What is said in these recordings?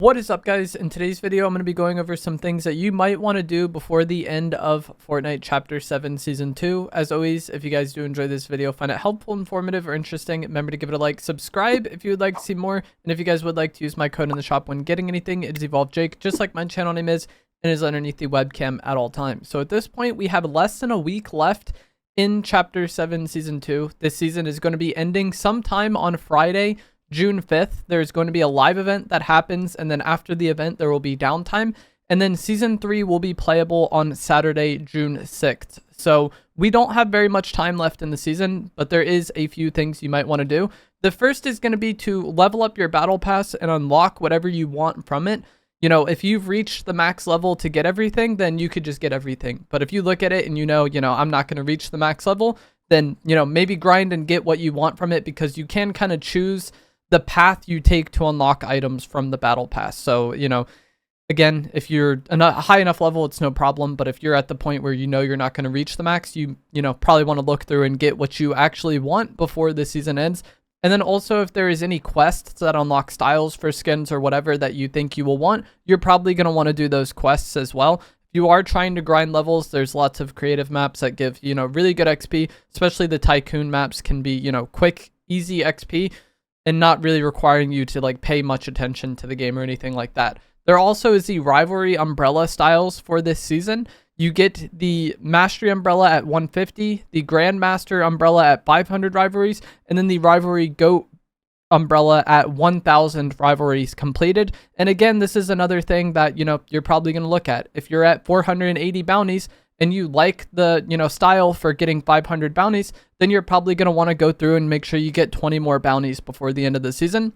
What is up, guys? In today's video, I'm going to be going over some things that you might want to do before the end of Fortnite Chapter 7 Season 2. As always, if you guys do enjoy this video, find it helpful, informative, or interesting, remember to give it a like, subscribe if you would like to see more, and if you guys would like to use my code in the shop when getting anything, it is EvolvedJake, just like my channel name is, and is underneath the webcam at all times. So at this point, we have less than a week left in Chapter 7 Season 2. This season is going to be ending sometime on Friday, June 5th. There's going to be a live event that happens, and then after the event there will be downtime, and then season 3 will be playable on Saturday, June 6th. So we don't have very much time left in the season, but there is a few things you might want to do. The first is going to be to level up your battle pass and unlock whatever you want from it. You know, if you've reached the max level to get everything, then you could just get everything. But if you look at it and you know, I'm not going to reach the max level, then, maybe grind and get what you want from it, because you can kind of choose the path you take to unlock items from the battle pass. So, again, if you're a high enough level, it's no problem. But if you're at the point where you're not going to reach the max, you probably want to look through and get what you actually want before the season ends. And then also, if there is any quests that unlock styles for skins or whatever that you think you will want, you're probably going to want to do those quests as well. If you are trying to grind levels, there's lots of creative maps that give, really good XP, especially the Tycoon maps can be, quick, easy XP, and not really requiring you to pay much attention to the game or anything like that. There also is the rivalry umbrella styles for this season. You get the mastery umbrella at 150, the grandmaster umbrella at 500 rivalries, and then the rivalry goat umbrella at 1000 rivalries completed. And again, this is another thing that you're probably going to look at. If you're at 480 bounties and you like the style for getting 500 bounties, then you're probably going to want to go through and make sure you get 20 more bounties before the end of the season.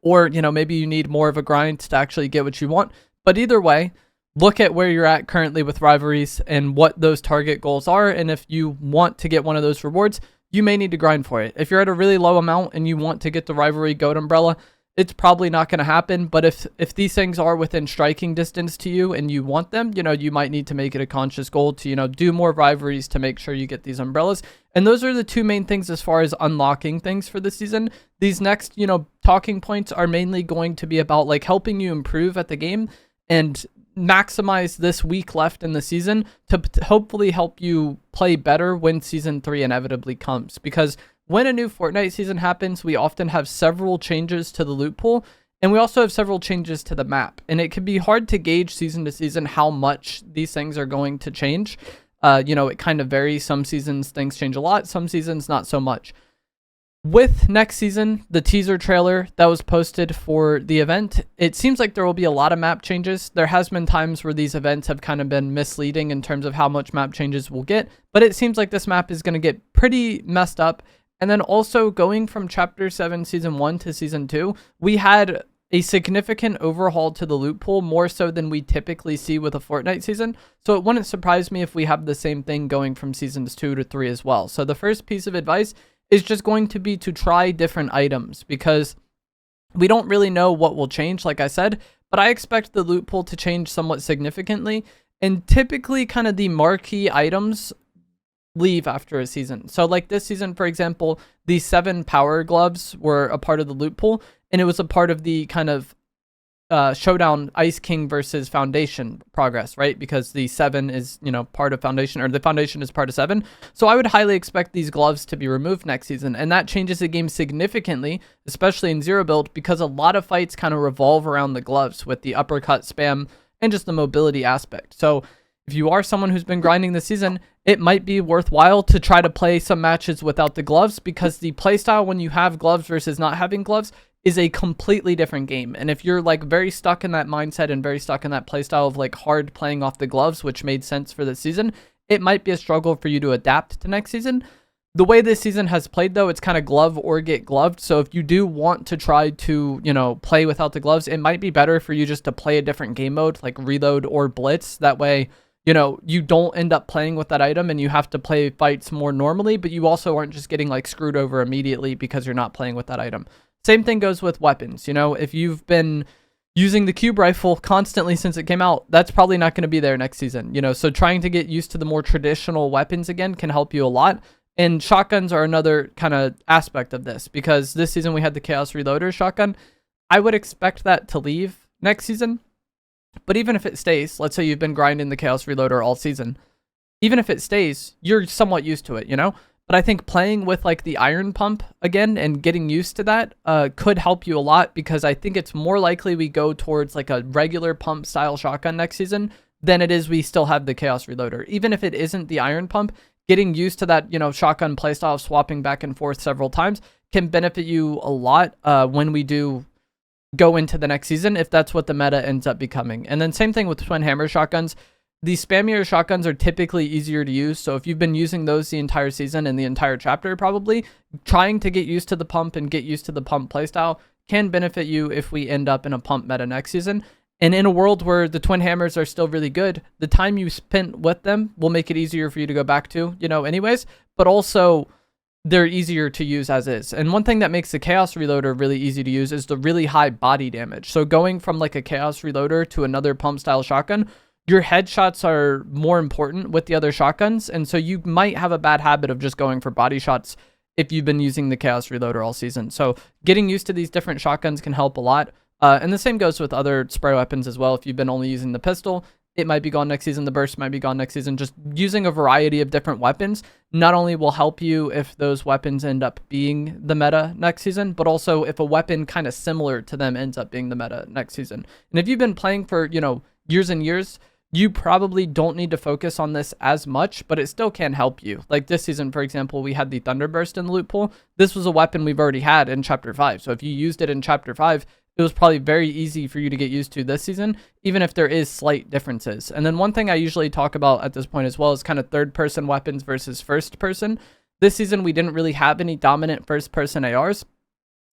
Or maybe you need more of a grind to actually get what you want. But either way, look at where you're at currently with rivalries and what those target goals are, and if you want to get one of those rewards, you may need to grind for it. If you're at a really low amount and you want to get the rivalry goat umbrella, it's probably not going to happen. But if these things are within striking distance to you and you want them, you might need to make it a conscious goal to do more rivalries to make sure you get these umbrellas. And those are the two main things as far as unlocking things for the season. These next talking points are mainly going to be about helping you improve at the game and maximize this week left in the season to hopefully help you play better when season 3 inevitably comes. Because when a new Fortnite season happens, we often have several changes to the loot pool, and we also have several changes to the map. And it can be hard to gauge season to season how much these things are going to change. It kind of varies. Some seasons things change a lot, some seasons not so much. With next season, the teaser trailer that was posted for the event, it seems like there will be a lot of map changes. There has been times where these events have kind of been misleading in terms of how much map changes we'll get, but it seems like this map is going to get pretty messed up. And then also going from Chapter 7 Season 1 to Season 2, we had a significant overhaul to the loot pool, more so than we typically see with a Fortnite season. So it wouldn't surprise me if we have the same thing going from Seasons 2 to 3 as well. So the first piece of advice is just going to be to try different items, because we don't really know what will change, like I said, but I expect the loot pool to change somewhat significantly. And typically kind of the marquee items leave after a season. So like this season, for example, the 7 power gloves were a part of the loot pool, and it was a part of the kind of showdown Ice King versus Foundation progress, right? Because the 7 is part of Foundation, or the Foundation is part of 7. So I would highly expect these gloves to be removed next season, and that changes the game significantly, especially in zero build, because a lot of fights kind of revolve around the gloves with the uppercut spam and just the mobility aspect. So if you are someone who's been grinding this season, it might be worthwhile to try to play some matches without the gloves, because the playstyle when you have gloves versus not having gloves is a completely different game. And if you're very stuck in that mindset and very stuck in that playstyle of hard playing off the gloves, which made sense for this season, it might be a struggle for you to adapt to next season. The way this season has played, though, it's kind of glove or get gloved. So if you do want to try to, play without the gloves, it might be better for you just to play a different game mode, like reload or blitz. That way, you don't end up playing with that item and you have to play fights more normally, but you also aren't just getting screwed over immediately because you're not playing with that item. Same thing goes with weapons. If you've been using the cube rifle constantly since it came out, that's probably not going to be there next season. So trying to get used to the more traditional weapons again can help you a lot. And shotguns are another kind of aspect of this, because this season we had the Chaos Reloader shotgun. I would expect that to leave next season. But even if it stays, let's say you've been grinding the Chaos Reloader all season, even if it stays, you're somewhat used to it, you know? But I think playing with like the iron pump again and getting used to that could help you a lot, because I think it's more likely we go towards like a regular pump style shotgun next season than it is we still have the Chaos Reloader. Even if it isn't the iron pump, getting used to that, you know, shotgun playstyle of swapping back and forth several times can benefit you a lot when we do go into the next season, if that's what the meta ends up becoming. And then same thing with twin hammer shotguns. The spammier shotguns are typically easier to use, so if you've been using those the entire season and the entire chapter, probably trying to get used to the pump and get used to the pump playstyle can benefit you if we end up in a pump meta next season. And in a world where the twin hammers are still really good, the time you spent with them will make it easier for you to go back to, you know, anyways, but also they're easier to use as is. And one thing that makes the Chaos Reloader really easy to use is the really high body damage. So going from like a Chaos Reloader to another pump style shotgun, your headshots are more important with the other shotguns, and so you might have a bad habit of just going for body shots if you've been using the Chaos Reloader all season. So getting used to these different shotguns can help a lot. And the same goes with other spray weapons as well. If you've been only using the pistol, it might be gone next season. The burst might be gone next season. Just using a variety of different weapons not only will help you if those weapons end up being the meta next season, but also if a weapon kind of similar to them ends up being the meta next season. And if you've been playing for, you know, years and years, you probably don't need to focus on this as much, but it still can help you. Like this season, for example, we had the Thunderburst in the loot pool. This was a weapon we've already had in Chapter 5. So if you used it in Chapter 5, it was probably very easy for you to get used to this season, even if there is slight differences. And then one thing I usually talk about at this point as well is kind of third-person weapons versus first-person. This season, we didn't really have any dominant first-person ARs,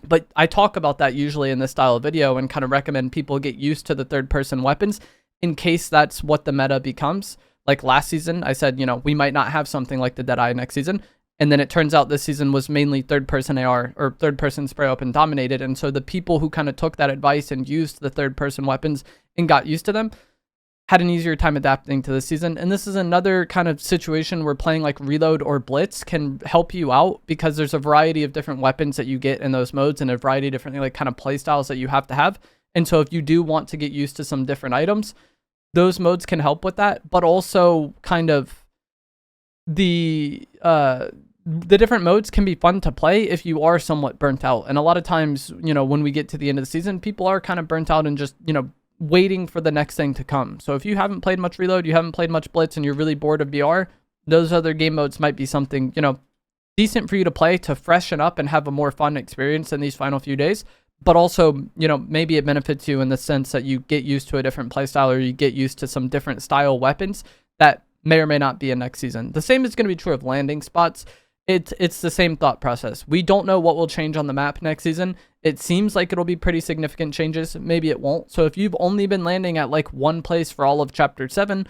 but I talk about that usually in this style of video and kind of recommend people get used to the third-person weapons in case that's what the meta becomes. Like last season, I said, you know, we might not have something like the Deadeye next season. And then it turns out this season was mainly third-person AR or third-person spray open dominated. And so the people who kind of took that advice and used the third-person weapons and got used to them had an easier time adapting to this season. And this is another kind of situation where playing like Reload or Blitz can help you out, because there's a variety of different weapons that you get in those modes and a variety of different like kind of play styles that you have to have. And so if you do want to get used to some different items, those modes can help with that, but also kind of the different modes can be fun to play if you are somewhat burnt out. And a lot of times, you know, when we get to the end of the season, people are kind of burnt out and just, you know, waiting for the next thing to come. So if you haven't played much Reload, you haven't played much Blitz, and you're really bored of BR, those other game modes might be something, you know, decent for you to play to freshen up and have a more fun experience in these final few days. But also, you know, maybe it benefits you in the sense that you get used to a different playstyle, or you get used to some different style weapons that may or may not be in next season. The same is going to be true of landing spots. It's the same thought process. We don't know what will change on the map next season. It seems like it'll be pretty significant changes. Maybe it won't. So if you've only been landing at like one place for all of Chapter 7,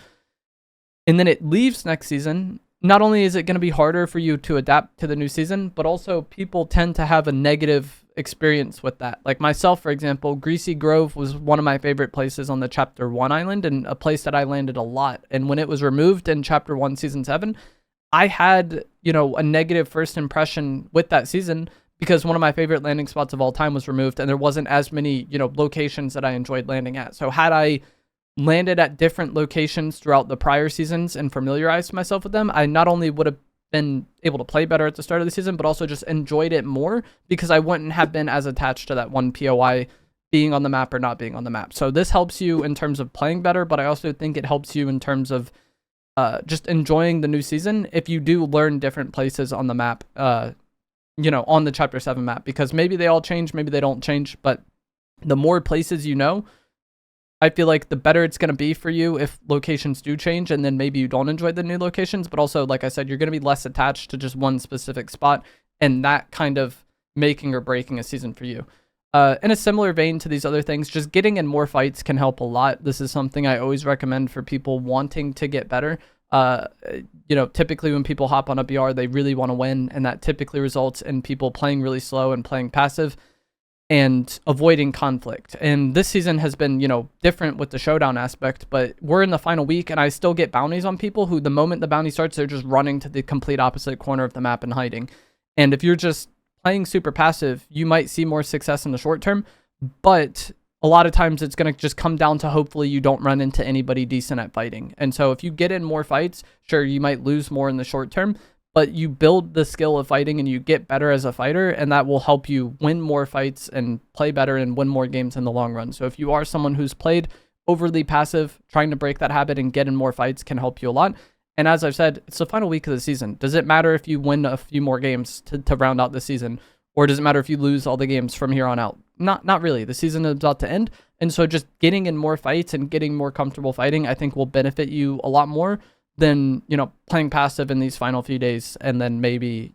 and then it leaves next season, not only is it going to be harder for you to adapt to the new season, but also people tend to have a negative experience with that. Like myself, for example, Greasy Grove was one of my favorite places on the Chapter 1 island, and a place that I landed a lot. And when it was removed in Chapter 1 Season 7, I had, you know, a negative first impression with that season, because one of my favorite landing spots of all time was removed, and there wasn't as many, you know, locations that I enjoyed landing at. So had I landed at different locations throughout the prior seasons and familiarized myself with them, I not only would have been able to play better at the start of the season, but also just enjoyed it more, because I wouldn't have been as attached to that one POI being on the map or not being on the map. So this helps you in terms of playing better, but I also think it helps you in terms of just enjoying the new season if you do learn different places on the map, you know, on the Chapter 7 map, because maybe they all change, maybe they don't change, but the more places you know, I feel like the better it's going to be for you if locations do change, and then maybe you don't enjoy the new locations, but also, like I said, you're going to be less attached to just one specific spot, and that kind of making or breaking a season for you. In a similar vein to these other things, just getting in more fights can help a lot. This is something I always recommend for people wanting to get better. You know, typically when people hop on a BR, they really want to win, and that typically results in people playing really slow and playing passive and avoiding conflict. And this season has been, you know, different with the showdown aspect, but we're in the final week, and I still get bounties on people who, the moment the bounty starts, they're just running to the complete opposite corner of the map and hiding. And if you're just playing super passive, you might see more success in the short term, but a lot of times it's going to just come down to hopefully you don't run into anybody decent at fighting. And so if you get in more fights, sure, you might lose more in the short term, but you build the skill of fighting and you get better as a fighter, and that will help you win more fights and play better and win more games in the long run. So if you are someone who's played overly passive, trying to break that habit and get in more fights can help you a lot. And as I've said, it's the final week of the season. Does it matter if you win a few more games to round out the season? Or does it matter if you lose all the games from here on out? Not really. The season is about to end. And so just getting in more fights and getting more comfortable fighting, I think will benefit you a lot more than, playing passive in these final few days and then maybe,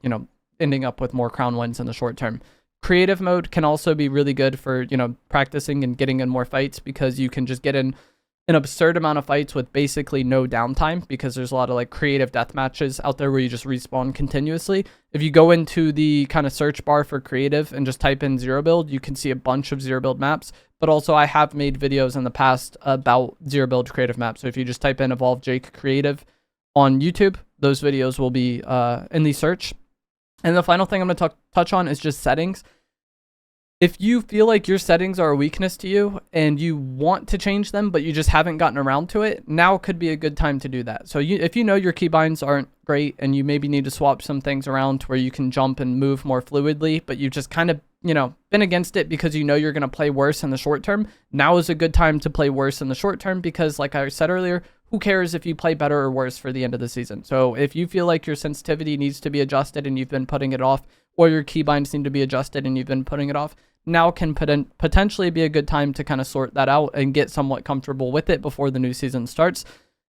ending up with more crown wins in the short term. Creative mode can also be really good for, practicing and getting in more fights, because you can just get in an absurd amount of fights with basically no downtime, because there's a lot of like creative death matches out there where you just respawn continuously. If you go into the kind of search bar for creative and just type in zero build, you can see a bunch of zero build maps. But also I have made videos in the past about zero build creative maps. So if you just type in Evolve Jake creative on YouTube, those videos will be in the search. And the final thing I'm going to touch on is just settings. If you feel like your settings are a weakness to you and you want to change them, but you just haven't gotten around to it, now could be a good time to do that. So if you know your keybinds aren't great and you maybe need to swap some things around to where you can jump and move more fluidly, but you've just kind of, been against it because you know you're going to play worse in the short term, now is a good time to play worse in the short term, because like I said earlier, who cares if you play better or worse for the end of the season? So if you feel like your sensitivity needs to be adjusted and you've been putting it off, or your keybinds need to be adjusted and you've been putting it off, now can potentially be a good time to kind of sort that out and get somewhat comfortable with it before the new season starts.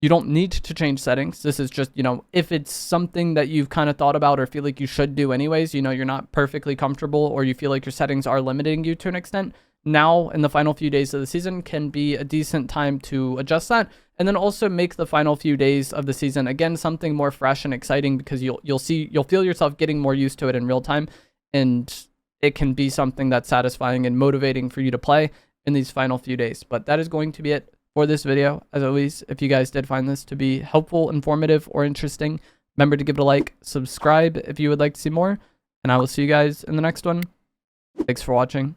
You don't need to change settings. This is just, if it's something that you've kind of thought about or feel like you should do anyways, you're not perfectly comfortable, or you feel like your settings are limiting you to an extent, now in the final few days of the season can be a decent time to adjust that. And then also make the final few days of the season, again, something more fresh and exciting, because you'll feel yourself getting more used to it in real time. And it can be something that's satisfying and motivating for you to play in these final few days. But that is going to be it for this video. As always, if you guys did find this to be helpful, informative, or interesting, remember to give it a like, subscribe if you would like to see more, and I will see you guys in the next one. Thanks for watching.